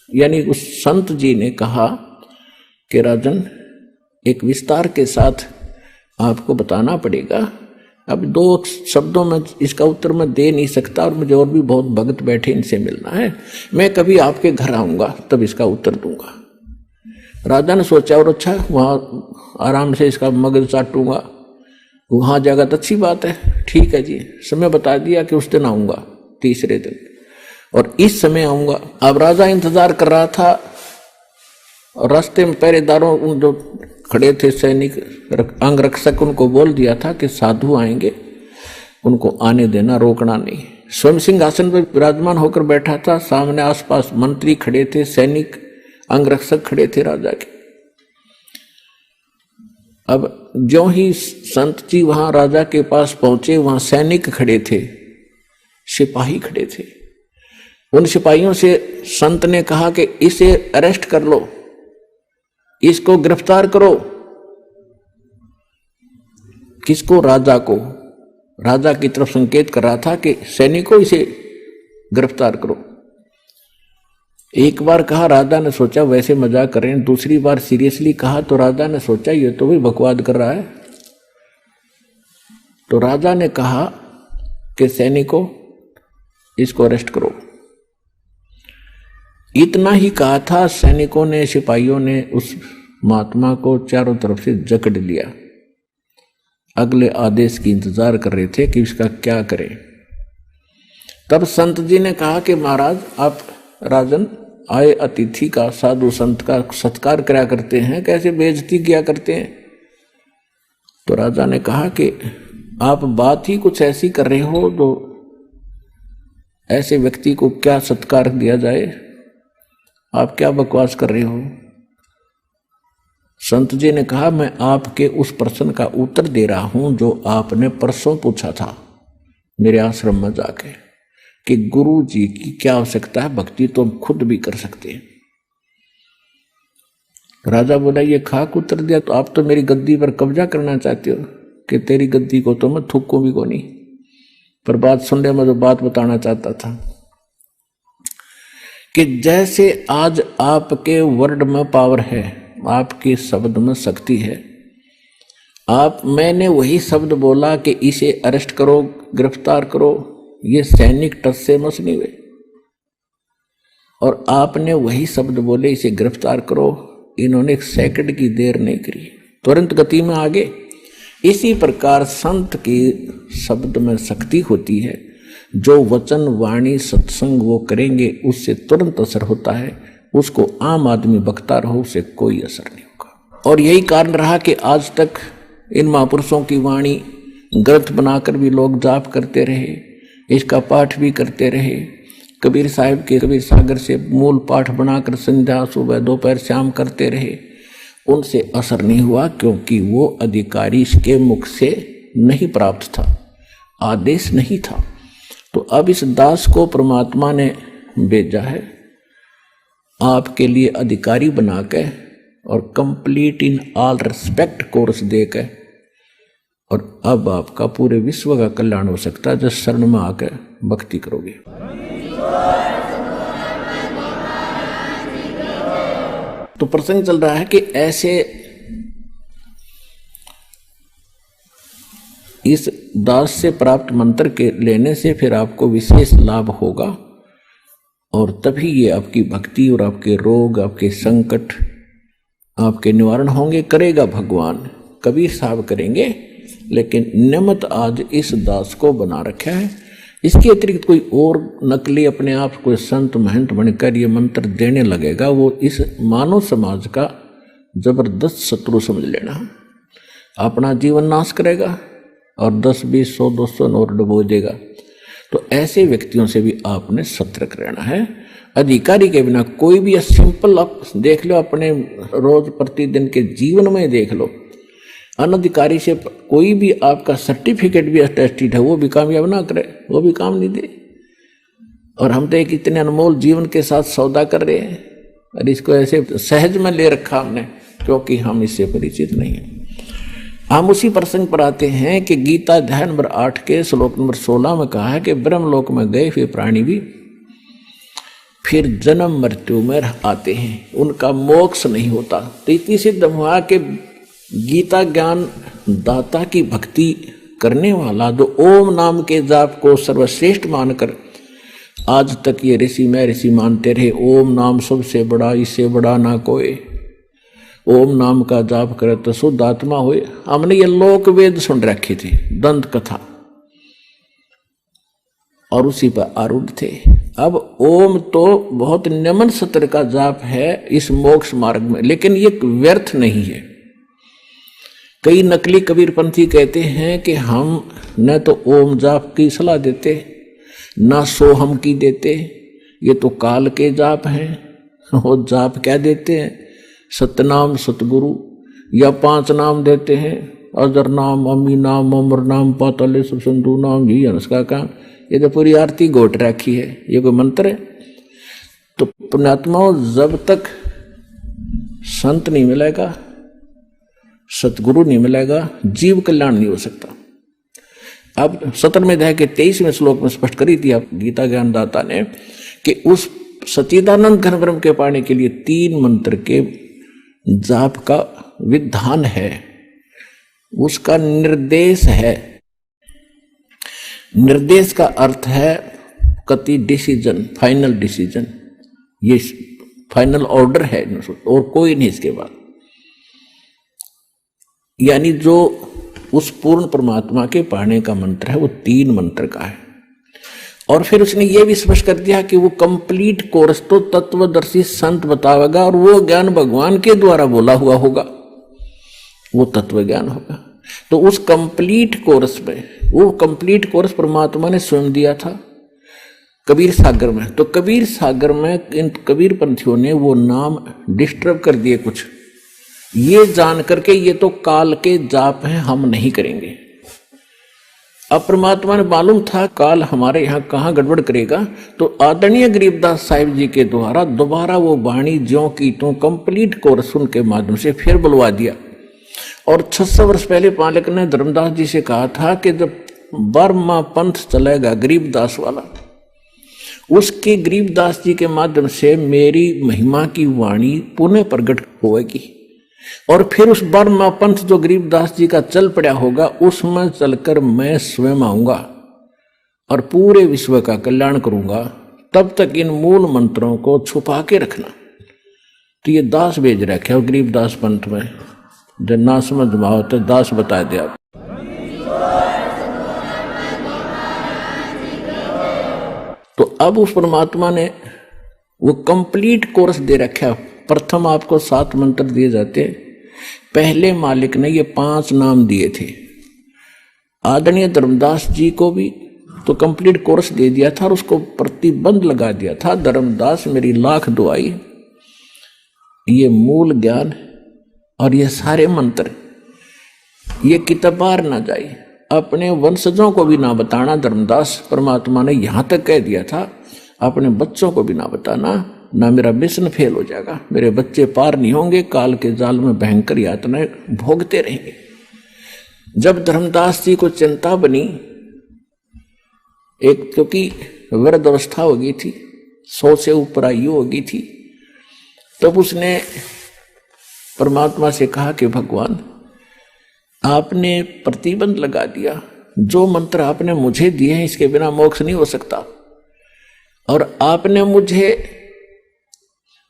यानी उस संत जी ने कहा कि राजन, एक विस्तार के साथ आपको बताना पड़ेगा। अब 2 शब्दों में इसका उत्तर मैं दे नहीं सकता, और मुझे और भी बहुत भगत बैठे, इनसे मिलना है। मैं कभी आपके घर आऊंगा तब इसका उत्तर दूंगा। राजा ने सोचा, और अच्छा वहाँ आराम से इसका मगज चाटूंगा, वहाँ जाएगा तो अच्छी बात है, ठीक है जी। समय बता दिया कि उस दिन आऊंगा, तीसरे दिन, और इस समय आऊंगा। अब राजा इंतजार कर रहा था, और रास्ते में पहरेदारों उन जो खड़े थे सैनिक अंगरक्षक, उनको बोल दिया था कि साधु आएंगे, उनको आने देना, रोकना नहीं। स्वयं सिंहासन पर विराजमान होकर बैठा था, सामने आसपास मंत्री खड़े थे, सैनिक अंगरक्षक खड़े थे राजा के। अब ज्यों ही संत जी वहां राजा के पास पहुंचे, वहां सैनिक खड़े थे, सिपाही खड़े थे। उन सिपाहियों से संत ने कहा कि इसे अरेस्ट कर लो, इसको गिरफ्तार करो। किसको? राजा को। राजा की तरफ संकेत कर रहा था कि सैनिकों, इसे गिरफ्तार करो। एक बार कहा, राजा ने सोचा वैसे मजाक कर रहे हैं। दूसरी बार सीरियसली कहा तो राजा ने सोचा ये तो भी बकवाद कर रहा है। तो राजा ने कहा कि सैनिकों, इसको अरेस्ट करो। इतना ही कहा था, सैनिकों ने, सिपाहियों ने उस महात्मा को चारों तरफ से जकड़ लिया। अगले आदेश की इंतजार कर रहे थे कि इसका क्या करें। तब संत जी ने कहा कि महाराज, आप राजन आए अतिथि का, साधु संत का सत्कार किया करते हैं, कैसे बेइज्जती किया करते हैं। तो राजा ने कहा कि आप बात ही कुछ ऐसी कर रहे हो तो ऐसे व्यक्ति को क्या सत्कार दिया जाए, आप क्या बकवास कर रहे हो। संत जी ने कहा, मैं आपके उस प्रश्न का उत्तर दे रहा हूं जो आपने परसों पूछा था मेरे आश्रम में जाके, कि गुरु जी की क्या आवश्यकता है, भक्ति तो हम खुद भी कर सकते हैं। राजा बोला, ये खाक उत्तर दिया, तो आप तो मेरी गद्दी पर कब्जा करना चाहते हो कि तेरी गद्दी को तो मैं थूकूं भी को नहीं। पर बात सुनने में जो बात बताना चाहता था कि जैसे आज आपके वर्ड में पावर है, आपके शब्द में शक्ति है। मैंने वही शब्द बोला कि इसे अरेस्ट करो, गिरफ्तार करो, ये सैनिक टस से मस नहीं हुए, और आपने वही शब्द बोले इसे गिरफ्तार करो, इन्होंने 1 सेकंड की देर नहीं करी, तुरंत गति में आगे। इसी प्रकार संत की शब्द में शक्ति होती है। जो वचन वाणी सत्संग वो करेंगे उससे तुरंत असर होता है, उसको आम आदमी बकता रहो उसे कोई असर नहीं होगा। और यही कारण रहा कि आज तक इन महापुरुषों की वाणी ग्रंथ बनाकर भी लोग जाप करते रहे, इसका पाठ भी करते रहे। कबीर साहिब के कबीर सागर से मूल पाठ बनाकर संध्या, सुबह, दोपहर, शाम करते रहे, उनसे असर नहीं हुआ, क्योंकि वो अधिकारी के मुख से नहीं प्राप्त था, आदेश नहीं था। तो अब इस दास को परमात्मा ने भेजा है आपके लिए अधिकारी बनाकर, और complete in all respect course देकर, और अब आपका पूरे विश्व का कल्याण हो सकता है जब शरण में आकर भक्ति करोगे। तो प्रसंग चल रहा है कि ऐसे इस दास से प्राप्त मंत्र के लेने से फिर आपको विशेष लाभ होगा, और तभी ये आपकी भक्ति और आपके रोग, आपके संकट, आपके निवारण होंगे। करेगा भगवान, कबीर साहब करेंगे, लेकिन नियमत आज इस दास को बना रखा है। इसके अतिरिक्त कोई और नकली अपने आप कोई संत महंत बनकर ये मंत्र देने लगेगा, वो इस मानव समाज का जबरदस्त शत्रु समझ लेना। अपना जीवन नाश करेगा और 10, 20, 100, 200 और डुबो देगा। तो ऐसे व्यक्तियों से भी आपने सतर्क रहना है। अधिकारी के बिना कोई भी सिंपल आप देख लो, अपने रोज प्रतिदिन के जीवन में देख लो, अनधिकारी से कोई भी आपका सर्टिफिकेट भी अटेस्टेड है, वो भी कामयाब ना करे, वो भी काम नहीं दे। और हम तो एक इतने अनमोल जीवन के साथ सौदा कर रहे हैं और इसको ऐसे सहज में ले रखा हमने, क्योंकि हम इससे परिचित नहीं हैं। हम उसी प्रसंग पर आते हैं कि गीता अध्याय नंबर 8 के श्लोक नंबर 16 में कहा है कि ब्रह्मलोक में गए हुए प्राणी भी फिर जन्म मृत्यु में आते हैं, उनका मोक्ष नहीं होता। तो इतनी सिद्ध हुआ कि गीता ज्ञान दाता की भक्ति करने वाला जो ओम नाम के जाप को सर्वश्रेष्ठ मानकर आज तक ये ऋषि मैं ऋषि मानते रहे, ओम नाम सबसे बड़ा, इससे बड़ा ना कोई, ओम नाम का जाप करे तो शुद्ध आत्मा हुए। हमने ये लोक वेद सुन रखी थी, दंत कथा, और उसी पर आरूढ़ थे। अब ओम तो बहुत नियमन सत्र का जाप है इस मोक्ष मार्ग में, लेकिन ये व्यर्थ नहीं है। कई नकली कबीरपंथी कहते हैं कि हम न तो ओम जाप की सलाह देते, न सोहम की देते, ये तो काल के जाप हैं। वो जाप क्या देते हैं? सतनाम सतगुरु, या 5 नाम देते हैं, अजर नाम, अमी नाम, अमर नाम, पाताले सिंधु नाम, ही हंसका काम। ये तो पूरी आरती घोट रखी है, ये कोई मंत्र है? तो पुण्यात्माओं, जब तक संत नहीं मिलेगा, सतगुरु नहीं मिलेगा, जीव कल्याण नहीं हो सकता। अब 17वें अध्याय के 23वें श्लोक में स्पष्ट करी थी आप गीता ज्ञानदाता ने कि उस सच्चिदानंद घन ब्रह्म के पाने के लिए 3 मंत्र के जाप का विधान है, उसका निर्देश है। निर्देश का अर्थ है कति डिसीजन, फाइनल डिसीजन, ये फाइनल ऑर्डर है और कोई नहीं इसके बाद। यानी जो उस पूर्ण परमात्मा के पाने का मंत्र है वो 3 मंत्र का है। और फिर उसने ये भी स्पष्ट कर दिया कि वो कंप्लीट कोर्स तो तत्वदर्शी संत बतावेगा और वो ज्ञान भगवान के द्वारा बोला हुआ होगा, वो तत्व ज्ञान होगा। तो उस कंप्लीट कोर्स में, वो कंप्लीट कोर्स परमात्मा ने स्वयं दिया था कबीर सागर में। तो कबीर सागर में इन कबीर पंथियों ने वो नाम डिस्टर्ब कर दिए कुछ, ये जान करके ये तो काल के जाप हैं, हम नहीं करेंगे। अब परमात्मा ने मालूम था काल हमारे यहाँ कहाँ गड़बड़ करेगा, तो आदरणीय गरीबदास साहिब जी के द्वारा दोबारा वो वाणी ज्यों की त्यों कंप्लीट कोर्स उनके माध्यम से फिर बुलवा दिया। और 600 वर्ष पहले पालक ने धर्मदास जी से कहा था कि जब 12वां पंथ चलेगा गरीबदास वाला, उसके गरीबदास जी के माध्यम से मेरी महिमा की वाणी पुनः प्रकट होगी। और फिर उस 12वां पंथ जो गरीबदास जी का चल पड़ा होगा, उसमें चलकर मैं स्वयं आऊंगा और पूरे विश्व का कल्याण करूंगा। तब तक इन मूल मंत्रों को छुपा के रखना। तो ये दास भेज रखे और गरीबदास पंथ में जब ना समझ माओ तो दास बता दे आप। तो अब उस परमात्मा ने वो कंप्लीट कोर्स दे रखा। प्रथम आपको 7 मंत्र दिए जाते, पहले मालिक ने ये 5 नाम दिए थे। आदरणीय धर्मदास जी को भी तो कंप्लीट कोर्स दे दिया था और उसको प्रतिबंध लगा दिया था, धर्मदास मेरी लाख दुआई, ये मूल ज्ञान और ये सारे मंत्र ये किताबार ना जाए, अपने वंशजों को भी ना बताना। धर्मदास परमात्मा ने यहां तक कह दिया था, अपने बच्चों को भी ना बताना, ना मेरा मिशन फेल हो जाएगा, मेरे बच्चे पार नहीं होंगे, काल के जाल में भयंकर यातनाएं भोगते रहेंगे। जब धर्मदास जी को चिंता बनी, एक क्योंकि वृद्ध अवस्था हो गई थी, 100 से ऊपर आयु हो गई थी, तब उसने परमात्मा से कहा कि भगवान आपने प्रतिबंध लगा दिया, जो मंत्र आपने मुझे दिए हैं इसके बिना मोक्ष नहीं हो सकता। और आपने मुझे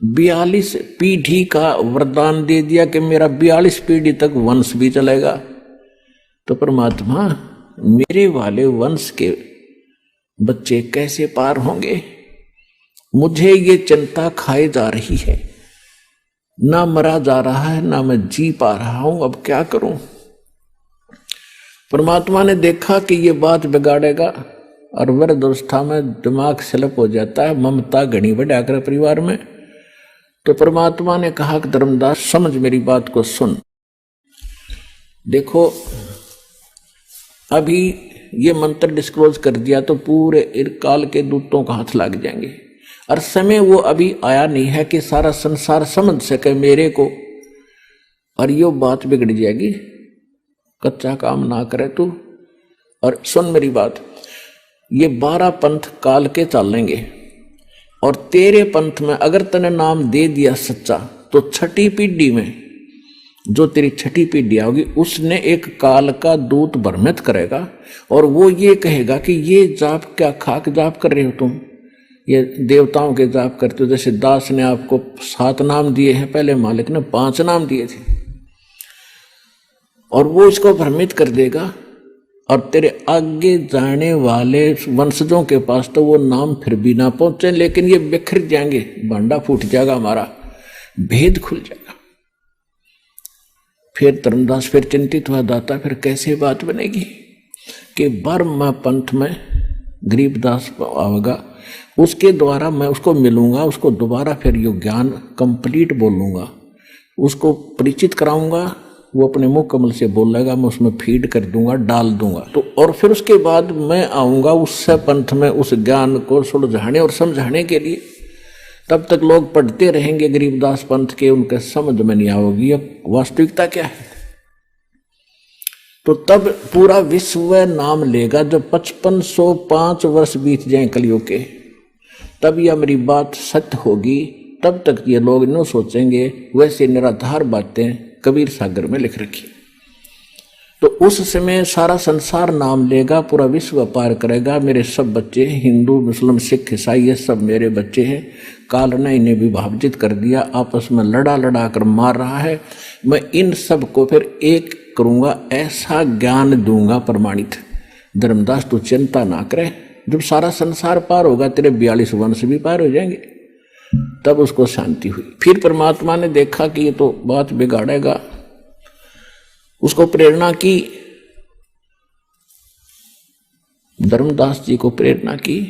42 पीढ़ी का वरदान दे दिया कि मेरा 42 पीढ़ी तक वंश भी चलेगा। तो परमात्मा मेरे वाले वंश के बच्चे कैसे पार होंगे? मुझे ये चिंता खाए जा रही है, ना मरा जा रहा है ना मैं जी पा रहा हूं, अब क्या करूं? परमात्मा ने देखा कि ये बात बिगाड़ेगा और वृद्ध अवस्था में दिमाग स्लिप हो जाता है, ममता घनी बढ़ा कर परिवार में। तो परमात्मा ने कहा कि धर्मदास समझ मेरी बात को सुन। देखो अभी ये मंत्र डिस्क्लोज कर दिया तो पूरे काल के दूतों का हाथ लग जाएंगे, और समय वो अभी आया नहीं है कि सारा संसार समझ सके मेरे को, और यो बात बिगड़ जाएगी। कच्चा काम ना करे तू। और सुन मेरी बात, ये 12 पंथ काल के चलेंगे, और तेरे पंथ में अगर तने नाम दे दिया सच्चा, तो छठी पीढ़ी में जो तेरी छठी पीढ़ी होगी उसने एक काल का दूत भ्रमित करेगा, और वो ये कहेगा कि ये जाप क्या खाक जाप कर रहे हो तुम, ये देवताओं के जाप करते हो। जैसे दास ने आपको 7 नाम दिए हैं, पहले मालिक ने 5 नाम दिए थे, और वो इसको भ्रमित कर देगा, और तेरे आगे जाने वाले वंशजों के पास तो वो नाम फिर भी ना पहुंचे, लेकिन ये बिखर जाएंगे, भांडा फूट जाएगा, हमारा भेद खुल जाएगा। फिर धर्मदास फिर चिंतित हुआ, दाता फिर कैसे बात बनेगी कि बर्मा पंथ में गरीबदास आवेगा, उसके द्वारा मैं उसको मिलूंगा, उसको दोबारा फिर यो ज्ञान कंप्लीट बोलूंगा, उसको परिचित कराऊंगा, वो अपने मुख कमल से बोलेगा, मैं उसमें फीड कर दूंगा, डाल दूंगा। तो और फिर उसके बाद मैं आऊंगा उस पंथ में उस ज्ञान को सुलझाने और समझाने के लिए। तब तक लोग पढ़ते रहेंगे गरीबदास पंथ के, उनके समझ में नहीं आओगी अब वास्तविकता क्या है। तो तब पूरा विश्व नाम लेगा, जब 5505 वर्ष बीत जाए कलयुग के, तब यह मेरी बात सत्य होगी। तब तक ये लोग न सोचेंगे वैसे निराधार बातें कबीर सागर में लिख रखी। तो उस समय सारा संसार नाम लेगा, पूरा विश्व पार करेगा। मेरे सब बच्चे हिंदू मुस्लिम सिख ईसाई ये सब मेरे बच्चे हैं। काल ने इन्हें विभाजित कर दिया, आपस में लड़ा लड़ा कर मार रहा है। मैं इन सब को फिर एक करूंगा, ऐसा ज्ञान दूंगा प्रमाणित। धर्मदास तू चिंता ना करे, जब सारा संसार पार होगा तेरे 42 वंश भी पार हो जाएंगे। तब उसको शांति हुई। फिर परमात्मा ने देखा कि ये तो बात बिगाड़ेगा, उसको प्रेरणा की, धर्मदास जी को प्रेरणा की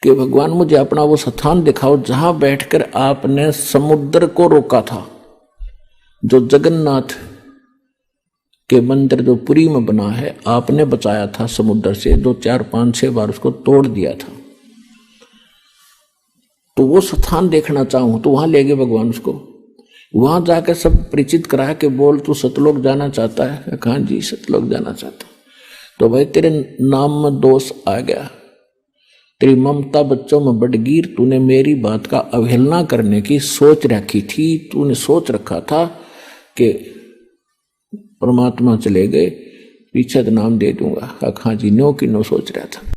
कि भगवान मुझे अपना वो स्थान दिखाओ जहां बैठकर आपने समुद्र को रोका था। जो जगन्नाथ के मंदिर जो पुरी में बना है, आपने बचाया था समुद्र से, 2 4 5 6 बार उसको तोड़ दिया था। तो वो स्थान देखना चाहूं तो वहां ले गए भगवान उसको। वहां जाकर सब परिचित कराया कि बोल तू सतलोक जाना चाहता है? कहा जी सतलोक जाना चाहता। तो भाई तेरे नाम में दोष आ गया, तेरी ममता बच्चों में बढ़, तूने मेरी बात का अवहेलना करने की सोच रखी थी। तूने सोच रखा था कि परमात्मा चले गए, पीछे तो नाम दे दूंगा। हाँ जी नो की नो सोच रहा था।